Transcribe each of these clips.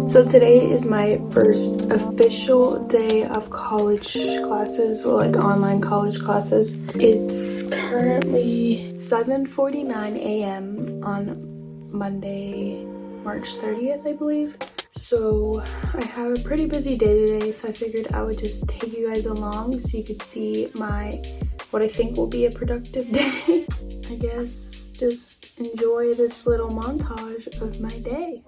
So today is my first official day of college classes, or like online college classes. It's currently 7:49 a.m. on Monday, March 30th, I believe. So I have a pretty busy day today, so I figured I would just take you guys along so you could see what I think will be a productive day. I guess just enjoy this little montage of my day.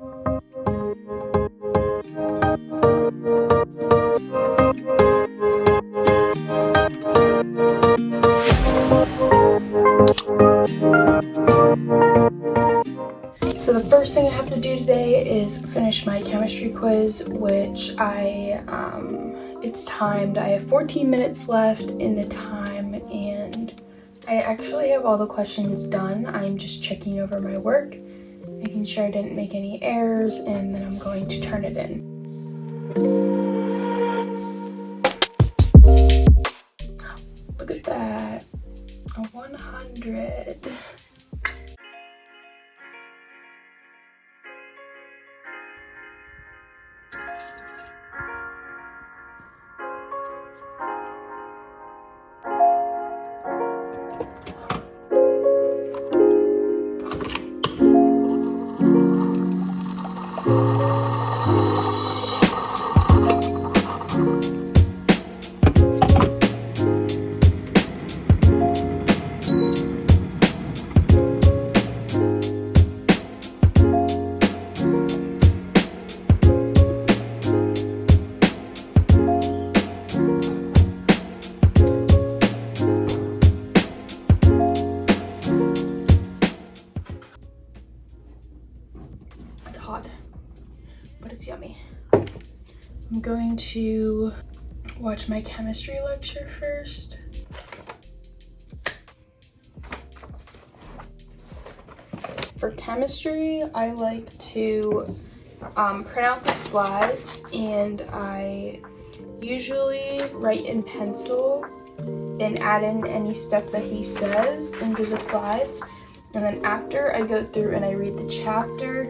So the first thing I have to do today is finish my chemistry quiz, which it's timed. I have 14 minutes left in the time, and I actually have all the questions done. I'm just checking over my work, making sure I didn't make any errors, and then I'm going to turn it in. Look at that, a 100. It's hot, but it's yummy. I'm going to watch my chemistry lecture first. For chemistry, I like to print out the slides, and I usually write in pencil and add in any stuff that he says into the slides. And then after, I go through and I read the chapter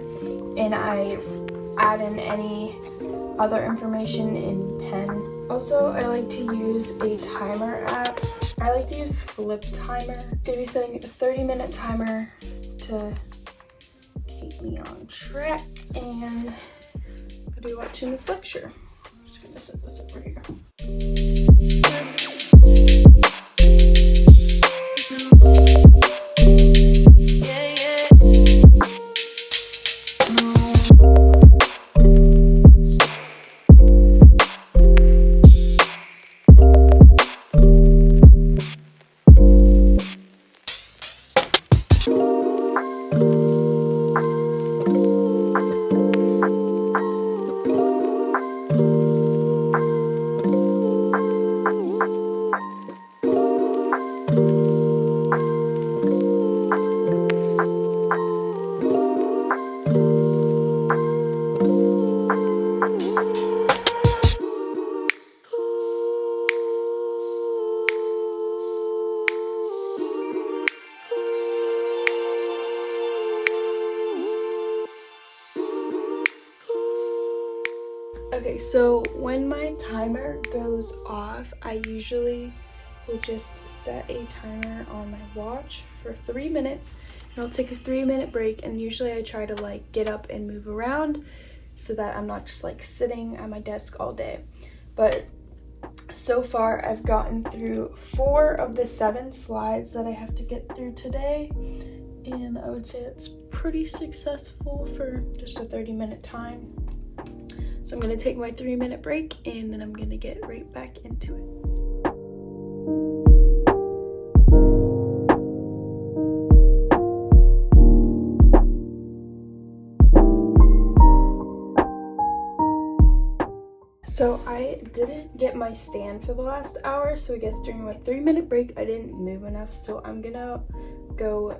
and I add in any other information in pen. Also, I like to use a timer app. I like to use Flip Timer. I'm gonna be setting a 30-minute timer to keep me on track, and I'm gonna be watching this lecture. I'm just gonna set this up right here. Okay, so when my timer goes off, I usually will just set a timer on my watch for 3 minutes, and I'll take a 3-minute break, and usually I try to like get up and move around so that I'm not just like sitting at my desk all day. But so far I've gotten through 4 of the 7 slides that I have to get through today, and I would say it's pretty successful for just a 30-minute time. So I'm going to take my 3-minute break, and then I'm going to get right back into it. So I didn't get my stand for the last hour, so I guess during my 3-minute break I didn't move enough, so I'm going to go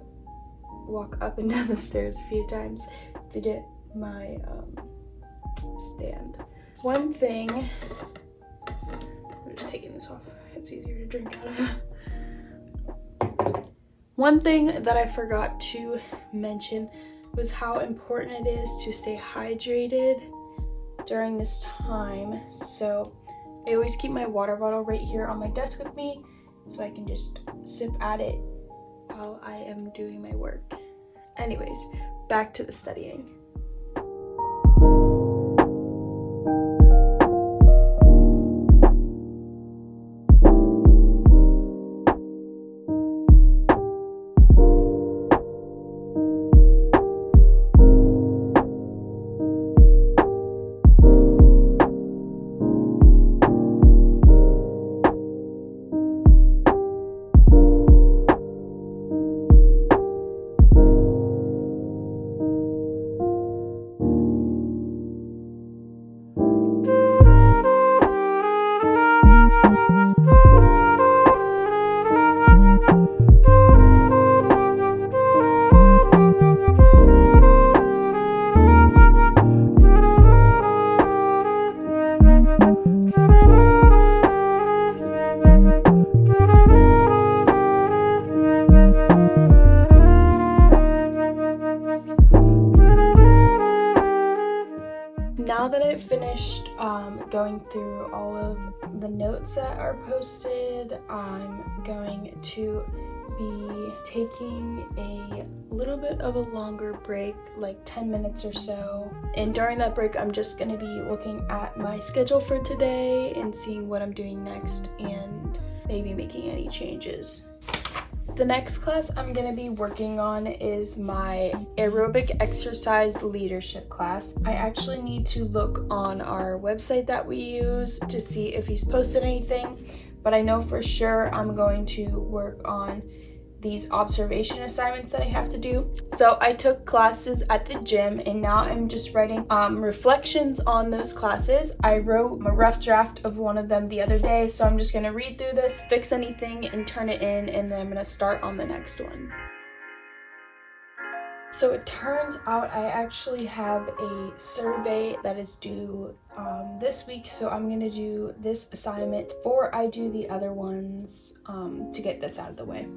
walk up and down the stairs a few times to get my stand. One thing, I'm just taking this off, it's easier to drink out of. One thing that I forgot to mention was how important it is to stay hydrated during this time, so I always keep my water bottle right here on my desk with me so I can just sip at it while I am doing my work. Anyways, back to the studying. Now that I've finished going through all of the notes that are posted, I'm going to be taking a little bit of a longer break, like 10 minutes or so. And during that break, I'm just going to be looking at my schedule for today and seeing what I'm doing next and maybe making any changes. The next class I'm going to be working on is my aerobic exercise leadership class. I actually need to look on our website that we use to see if he's posted anything, but I know for sure I'm going to work on these observation assignments that I have to do. So I took classes at the gym and now I'm just writing reflections on those classes. I wrote a rough draft of one of them the other day, so I'm just gonna read through this, fix anything and turn it in, and then I'm gonna start on the next one. So it turns out I actually have a survey that is due this week, so I'm gonna do this assignment before I do the other ones to get this out of the way.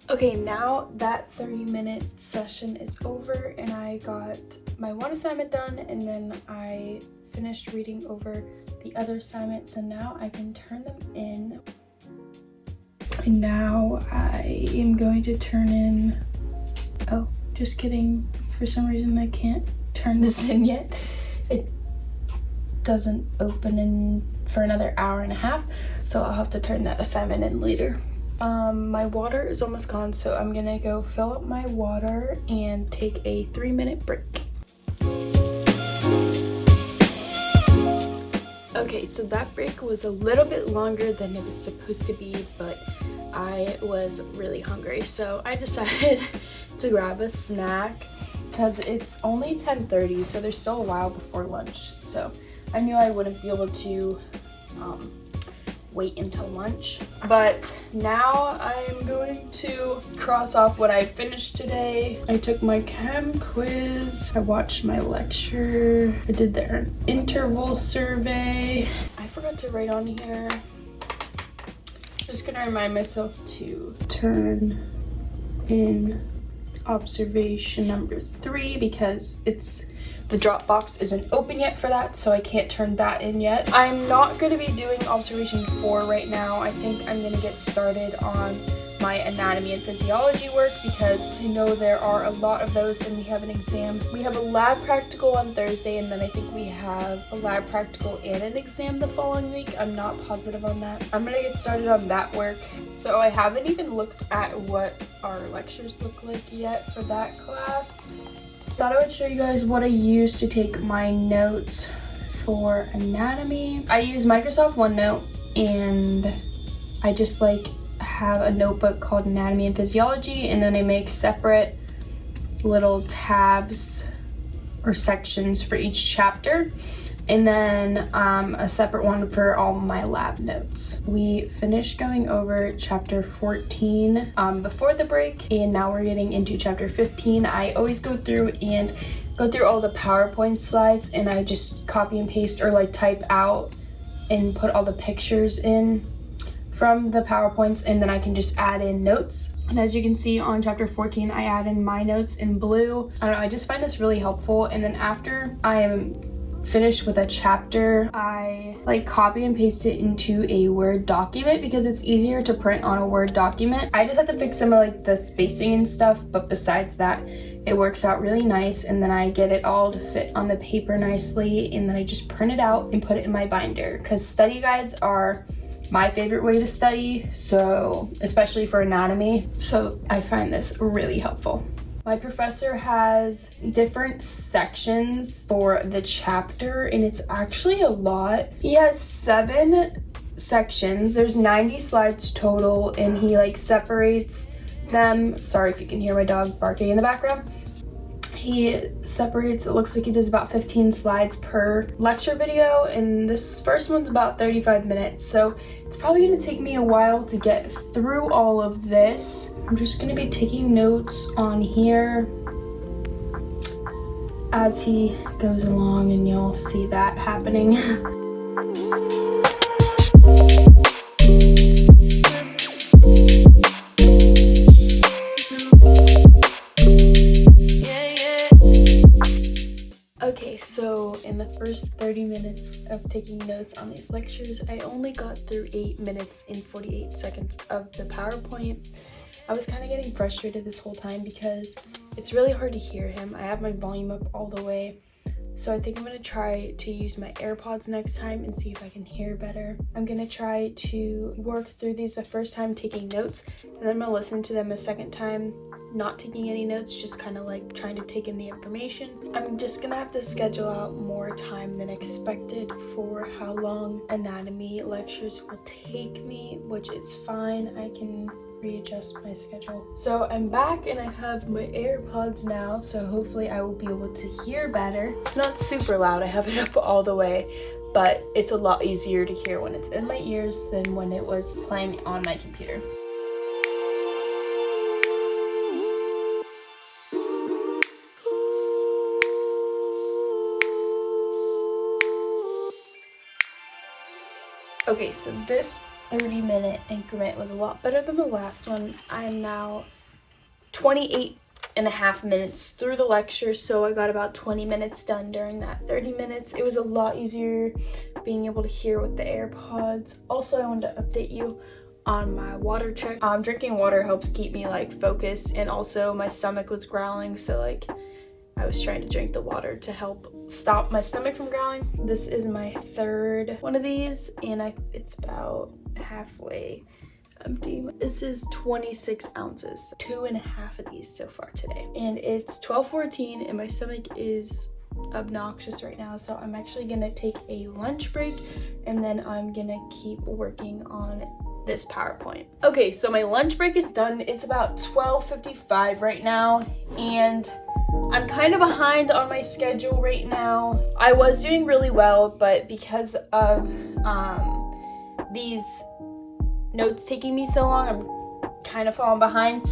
Okay, now that 30-minute session is over and I got my one assignment done and then I finished reading over the other assignment, so now I can turn them in. And now I am going to turn in, oh, just kidding. For some reason I can't turn this in yet. It doesn't open in for another hour and a half, so I'll have to turn that assignment in later. My water is almost gone, so I'm gonna go fill up my water and take a 3-minute break. Okay, so that break was a little bit longer than it was supposed to be, but I was really hungry, so I decided to grab a snack because it's only 10:30, so there's still a while before lunch. So I knew I wouldn't be able to wait until lunch, but now I'm going to cross off what I finished today. I took my chem quiz, I watched my lecture, I did the interval survey. I forgot to write on here. Just gonna remind myself to turn in observation number 3 because the Dropbox isn't open yet for that, so I can't turn that in yet. I'm not going to be doing observation 4 right now. I think I'm going to get started on my anatomy and physiology work because I know there are a lot of those and we have an exam. We have a lab practical on Thursday, and then I think we have a lab practical and an exam the following week. I'm not positive on that. I'm going to get started on that work. So I haven't even looked at what our lectures look like yet for that class. Thought I would show you guys what I use to take my notes for anatomy. I use Microsoft OneNote, and I just have a notebook called Anatomy and Physiology, and then I make separate little tabs or sections for each chapter. and then a separate one for all my lab notes. We finished going over chapter 14 before the break, and now we're getting into chapter 15. I always go through all the PowerPoint slides, and I just copy and paste or like type out and put all the pictures in from the PowerPoints, and then I can just add in notes. And as you can see on chapter 14, I add in my notes in blue. I don't know, I just find this really helpful. And then after I am finished with a chapter, I like copy and paste it into a Word document because it's easier to print on a Word document. I just have to fix some of like the spacing and stuff, but besides that, it works out really nice. And then I get it all to fit on the paper nicely, and then I just print it out and put it in my binder, because study guides are my favorite way to study, so especially for anatomy, so I find this really helpful. My professor has different sections for the chapter, and it's actually a lot. He has 7 sections. There's 90 slides total, and he like separates them. Sorry if you can hear my dog barking in the background. He separates, it looks like he does about 15 slides per lecture video, and this first one's about 35 minutes, so it's probably going to take me a while to get through all of this. I'm just going to be taking notes on here as he goes along, and you'll see that happening. Okay, so in the first 30 minutes of taking notes on these lectures, I only got through 8 minutes and 48 seconds of the PowerPoint. I was kind of getting frustrated this whole time because it's really hard to hear him. I have my volume up all the way, so I think I'm going to try to use my AirPods next time and see if I can hear better. I'm going to try to work through these the first time taking notes, and then I'm going to listen to them a second time not taking any notes, just kind of like trying to take in the information. I'm just gonna have to schedule out more time than expected for how long anatomy lectures will take me, which is fine. I can readjust my schedule. So I'm back and I have my AirPods now, so hopefully I will be able to hear better. It's not super loud, I have it up all the way, but it's a lot easier to hear when it's in my ears than when it was playing on my computer. Okay, so this 30-minute increment was a lot better than the last one. I am now 28 and a half minutes through the lecture, so I got about 20 minutes done during that 30 minutes. It was a lot easier being able to hear with the AirPods. Also, I wanted to update you on my water check. Drinking water helps keep me like focused, and also my stomach was growling, so like I was trying to drink the water to help stop my stomach from growling. This is my 3rd one of these, and it's about halfway empty. This is 26 ounces, 2.5 of these so far today. And it's 12:14 and my stomach is obnoxious right now, so I'm actually gonna take a lunch break, and then I'm gonna keep working on this PowerPoint. Okay, so my lunch break is done. It's about 12:55 right now, and I'm kind of behind on my schedule right now. I was doing really well, but because of these notes taking me so long, I'm kind of falling behind.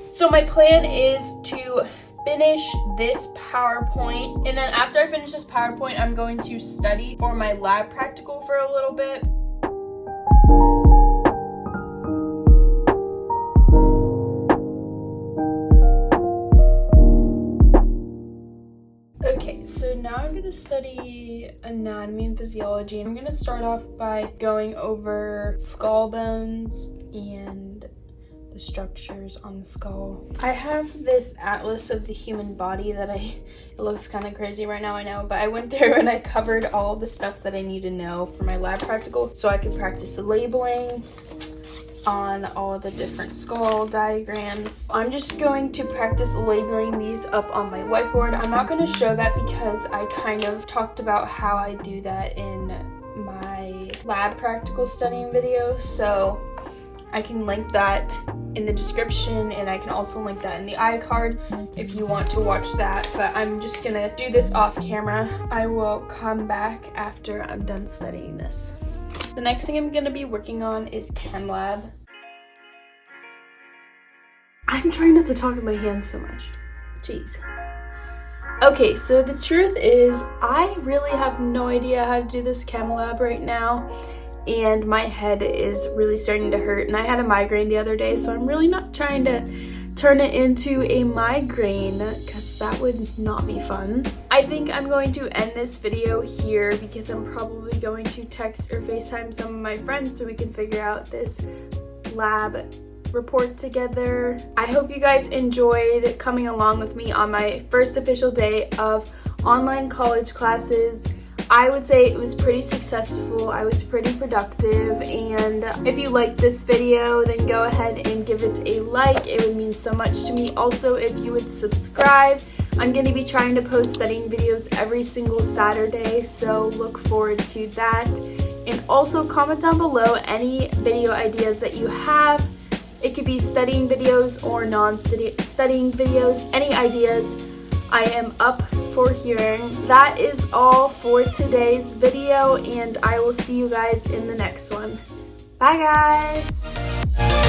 So my plan is to finish this PowerPoint, and then after I finish this PowerPoint, I'm going to study for my lab practical for a little bit. Okay, so now I'm going to study anatomy and physiology. I'm going to start off by going over skull bones and the structures on the skull. I have this atlas of the human body that it looks kind of crazy right now, I know, but I went through and I covered all the stuff that I need to know for my lab practical so I could practice the labeling on all the different skull diagrams. I'm just going to practice labeling these up on my whiteboard. I'm not going to show that because I kind of talked about how I do that in my lab practical studying video, so I can link that in the description, and I can also link that in the iCard if you want to watch that, but I'm just gonna do this off camera. I will come back after I'm done studying this. The next thing I'm gonna be working on is ChemLab. I'm trying not to talk with my hands so much. Jeez. Okay, so the truth is, I really have no idea how to do this ChemLab right now, and my head is really starting to hurt, and I had a migraine the other day, so I'm really not trying to turn it into a migraine, because that would not be fun. I think I'm going to end this video here because I'm probably going to text or FaceTime some of my friends so we can figure out this lab report together. I hope you guys enjoyed coming along with me on my first official day of online college classes. I would say it was pretty successful. I was pretty productive, and if you liked this video, then go ahead and give it a like. It would mean so much to me. Also, if you would subscribe, I'm going to be trying to post studying videos every single Saturday, so look forward to that. And also comment down below any video ideas that you have. It could be studying videos or non-studying videos, any ideas. I am up for hearing. That is all for today's video, and I will see you guys in the next one. Bye guys!